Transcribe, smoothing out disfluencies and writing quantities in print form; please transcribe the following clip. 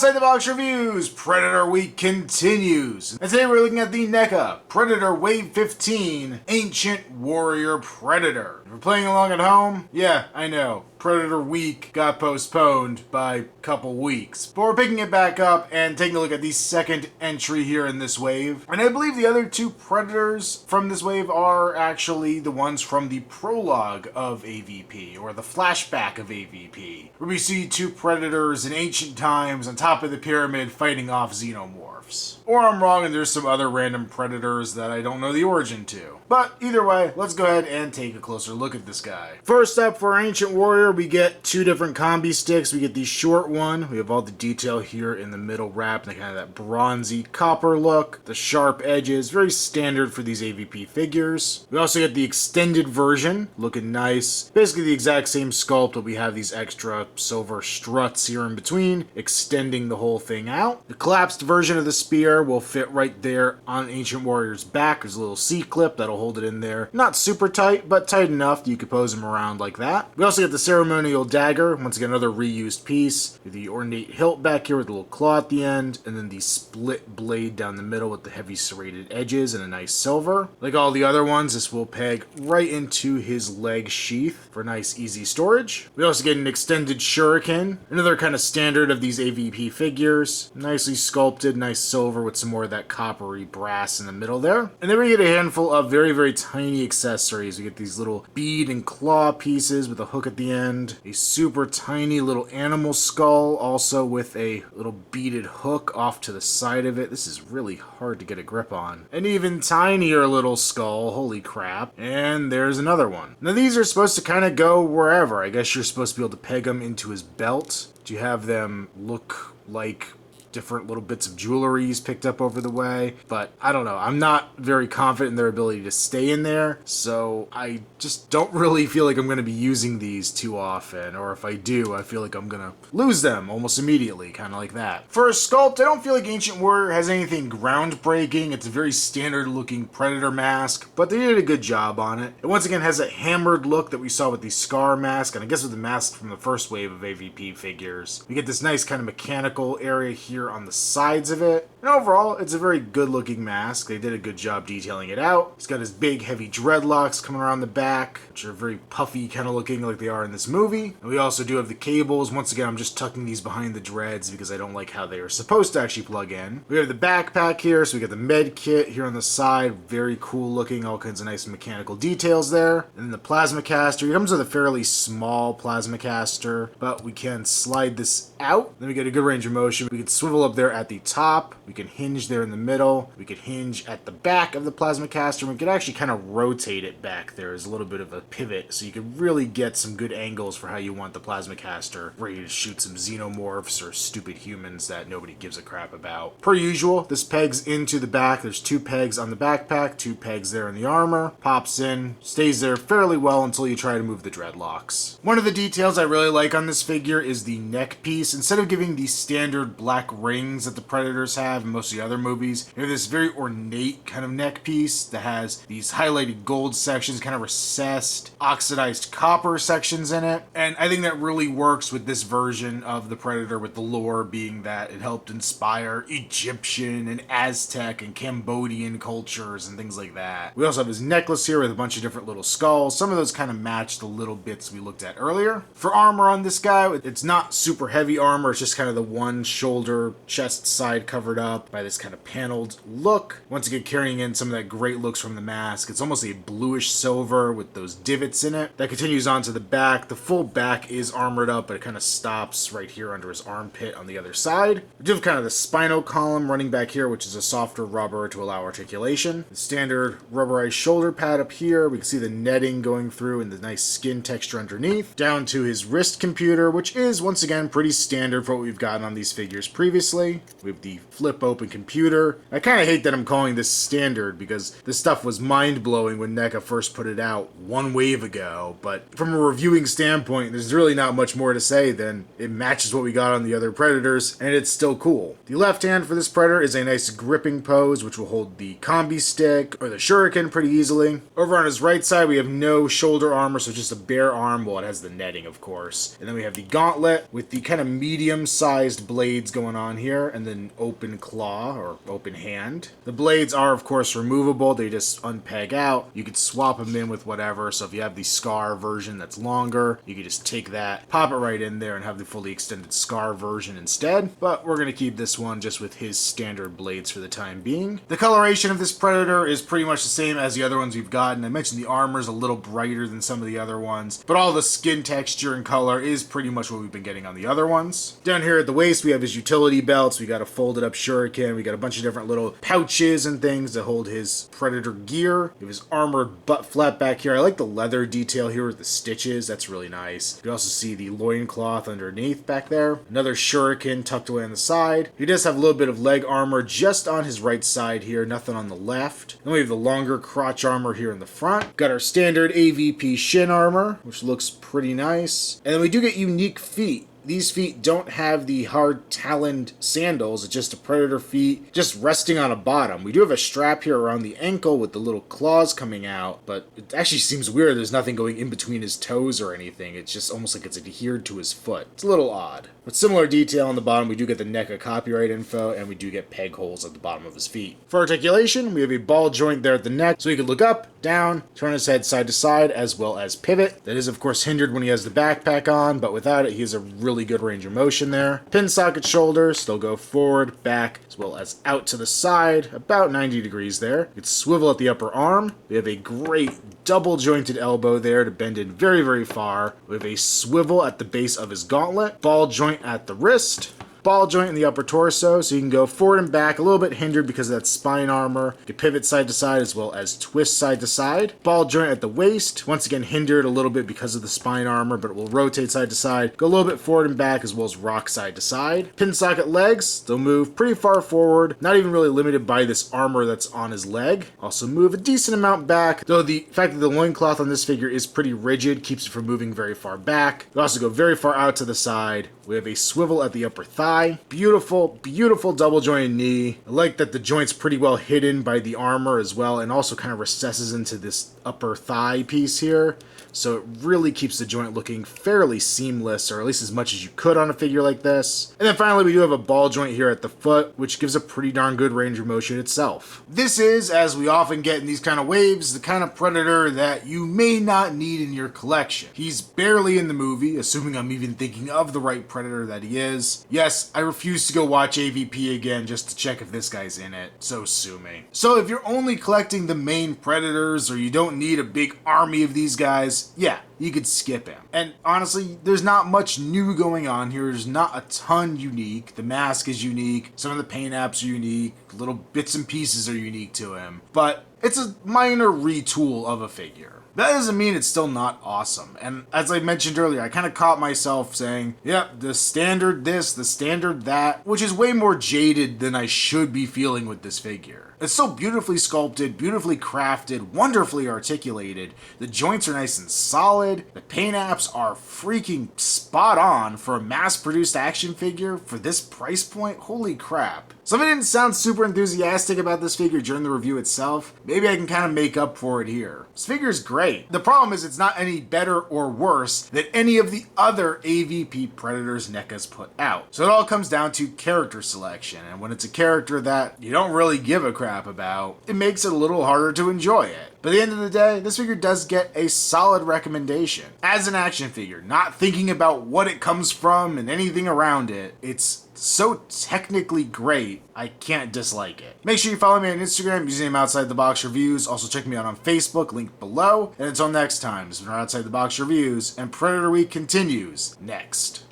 Outside the Box Reviews, Predator Week continues. And today we're looking at the NECA Predator Wave 15 Ancient Warrior Predator. If you're playing along at home, yeah, I know, Predator Week got postponed by a couple weeks. But we're picking it back up and taking a look at the second entry here in this wave. And I believe the other two Predators from this wave are actually the ones from the prologue of AVP, or the flashback of AVP, where we see two Predators in ancient times on top of the pyramid fighting off xenomorphs. Or I'm wrong and there's some other random Predators that I don't know the origin to. But either way, let's go ahead and take a closer look at this guy. First up, for our Ancient Warrior, we get two different combi sticks. We get the short one. We have all the detail here in the middle wrap and kind of that bronzy copper look. The sharp edges, very standard for these AVP figures. We also get the extended version, looking nice. Basically the exact same sculpt, but we have these extra silver struts here in between, extending the whole thing out. The collapsed version of the spear will fit right there on Ancient Warrior's back. There's a little C-clip that'll hold it in there. Not super tight, but tight enough that you could pose him around like that. We also get the ceremonial dagger, once again another reused piece. The ornate hilt back here with a little claw at the end, and then the split blade down the middle with the heavy serrated edges and a nice silver. Like all the other ones, this will peg right into his leg sheath for nice easy storage. We also get an extended shuriken, another kind of standard of these AVP figures. Nicely sculpted, nice silver with some more of that coppery brass in the middle there. And then we get a handful of very, very tiny accessories. We get these little bead and claw pieces with a hook at the end, a super tiny little animal skull, also with a little beaded hook off to the side of it. This is really hard to get a grip on. An even tinier little skull, holy crap. And there's another one. Now these are supposed to kind of go wherever. I guess you're supposed to be able to peg them into his belt. Do you have them look like different little bits of jewelry he's picked up over the way, but I don't know. I'm not very confident in their ability to stay in there, so I just don't really feel like I'm going to be using these too often, or if I do, I feel like I'm going to lose them almost immediately, kind of like that. For a sculpt, I don't feel like Ancient Warrior has anything groundbreaking. It's a very standard looking Predator mask, but they did a good job on it. It once again has that hammered look that we saw with the Scar mask, and I guess with the mask from the first wave of AVP figures. We get this nice kind of mechanical area here on the sides of it. And overall, it's a very good looking mask. They did a good job detailing it out. He's got his big heavy dreadlocks coming around the back, which are very puffy kind of looking like they are in this movie. And we also do have the cables. Once again, I'm just tucking these behind the dreads because I don't like how they are supposed to actually plug in. We have the backpack here, so we got the med kit here on the side. Very cool looking, all kinds of nice mechanical details there. And then the plasma caster. He comes with a fairly small plasma caster, but we can slide this out. Then we get a good range of motion. We can swivel up there at the top. We can hinge there in the middle. We could hinge at the back of the plasma caster. We could actually kind of rotate it back there as a little bit of a pivot, so you could really get some good angles for how you want the plasma caster ready to shoot some xenomorphs or stupid humans that nobody gives a crap about. Per usual, this pegs into the back. There's two pegs on the backpack, two pegs there in the armor. Pops in, stays there fairly well until you try to move the dreadlocks. One of the details I really like on this figure is the neck piece. Instead of giving the standard black rings that the Predators have in most of the other movies, you have this very ornate kind of neck piece that has these highlighted gold sections, kind of recessed, oxidized copper sections in it. And I think that really works with this version of the Predator, with the lore being that it helped inspire Egyptian and Aztec and Cambodian cultures and things like that. We also have his necklace here with a bunch of different little skulls. Some of those kind of match the little bits we looked at earlier. For armor on this guy, it's not super heavy armor. It's just kind of the one shoulder, chest side covered up by this kind of paneled look. Once again, carrying in some of that great looks from the mask. It's almost a bluish silver with those divots in it. That continues on to the back. The full back is armored up, but it kind of stops right here under his armpit on the other side. We do have kind of the spinal column running back here, which is a softer rubber to allow articulation. The standard rubberized shoulder pad up here. We can see the netting going through and the nice skin texture underneath. Down to his wrist computer, which is once again pretty standard for what we've gotten on these figures previously. We have the flip flip open computer. I kind of hate that I'm calling this standard because this stuff was mind-blowing when NECA first put it out one wave ago, but from a reviewing standpoint, there's really not much more to say than it matches what we got on the other Predators, and it's still cool. The left hand for this Predator is a nice gripping pose, which will hold the combi stick or the shuriken pretty easily. Over on his right side, we have no shoulder armor, so just a bare arm. Well, it has the netting, of course. And then we have the gauntlet with the kind of medium-sized blades going on here, and then open claw or open hand. The blades are, of course, removable. They just unpeg out. You could swap them in with whatever. So if you have the Scar version that's longer, you could just take that, pop it right in there, and have the fully extended Scar version instead. But we're going to keep this one just with his standard blades for the time being. The coloration of this Predator is pretty much the same as the other ones we've gotten. I mentioned the armor is a little brighter than some of the other ones, but all the skin texture and color is pretty much what we've been getting on the other ones. Down here at the waist, we have his utility belts. We got a folded up shuriken. We got a bunch of different little pouches and things to hold his Predator gear. We have his armored butt flap back here. I like the leather detail here with the stitches. That's really nice. You can also see the loincloth underneath back there. Another shuriken tucked away on the side. He does have a little bit of leg armor just on his right side here, nothing on the left. Then we have the longer crotch armor here in the front. Got our standard AVP shin armor, which looks pretty nice. And then we do get unique feet. These feet don't have the hard taloned sandals. It's just a Predator feet just resting on a bottom. We do have a strap here around the ankle with the little claws coming out, but it actually seems weird. There's nothing going in between his toes or anything. It's just almost like it's adhered to his foot. It's a little odd. But similar detail on the bottom, we do get the NECA copyright info, and we do get peg holes at the bottom of his feet. For articulation, we have a ball joint there at the neck, so he can look up, down, turn his head side to side, as well as pivot. That is, of course, hindered when he has the backpack on, but without it, he has a really good range of motion there. Pin socket shoulders, they'll go forward, back, as well as out to the side, about 90 degrees there. It's swivel at the upper arm. We have a great double jointed elbow there to bend in very, very far. We have a swivel at the base of his gauntlet, ball joint at the wrist, ball joint in the upper torso, so you can go forward and back, a little bit hindered because of that spine armor. You can pivot side to side as well as twist side to side. Ball joint at the waist, once again hindered a little bit because of the spine armor, but it will rotate side to side, go a little bit forward and back as well as rock side to side. Pin socket legs, they'll move pretty far forward, not even really limited by this armor that's on his leg. Also move a decent amount back, though the fact that the loincloth on this figure is pretty rigid keeps it from moving very far back. They also go very far out to the side. We have a swivel at the upper thigh. Beautiful, beautiful double jointed knee. I like that the joint's pretty well hidden by the armor as well, and also kind of recesses into this upper thigh piece here. So it really keeps the joint looking fairly seamless, or at least as much as you could on a figure like this. And then finally, we do have a ball joint here at the foot, which gives a pretty darn good range of motion itself. This is, as we often get in these kind of waves, the kind of Predator that you may not need in your collection. He's barely in the movie, assuming I'm even thinking of the right Predator that he is. Yes, I refuse to go watch AVP again just to check if this guy's in it, so sue me. So if you're only collecting the main Predators, or you don't need a big army of these guys, yeah, you could skip him. And honestly, there's not much new going on here. There's not a ton unique. The mask is unique. Some of the paint apps are unique. Little bits and pieces are unique to him. But it's a minor retool of a figure. That doesn't mean it's still not awesome. And as I mentioned earlier, I kind of caught myself saying, yep, the standard this, the standard that, which is way more jaded than I should be feeling with this figure. It's so beautifully sculpted, beautifully crafted, wonderfully articulated. The joints are nice and solid. The paint apps are freaking spot on for a mass-produced action figure for this price point. Holy crap. So if I didn't sound super enthusiastic about this figure during the review itself, maybe I can kind of make up for it here. This figure is great. The problem is it's not any better or worse than any of the other AVP Predators NECA's put out. So it all comes down to character selection, and when it's a character that you don't really give a crap about, it makes it a little harder to enjoy it. But at the end of the day, this figure does get a solid recommendation. As an action figure, not thinking about what it comes from and anything around it, it's so technically great, I can't dislike it. Make sure you follow me on Instagram, username Outside the Box Reviews. Also check me out on Facebook, link below. And until next time, this has been our Outside the Box Reviews, and Predator Week continues next.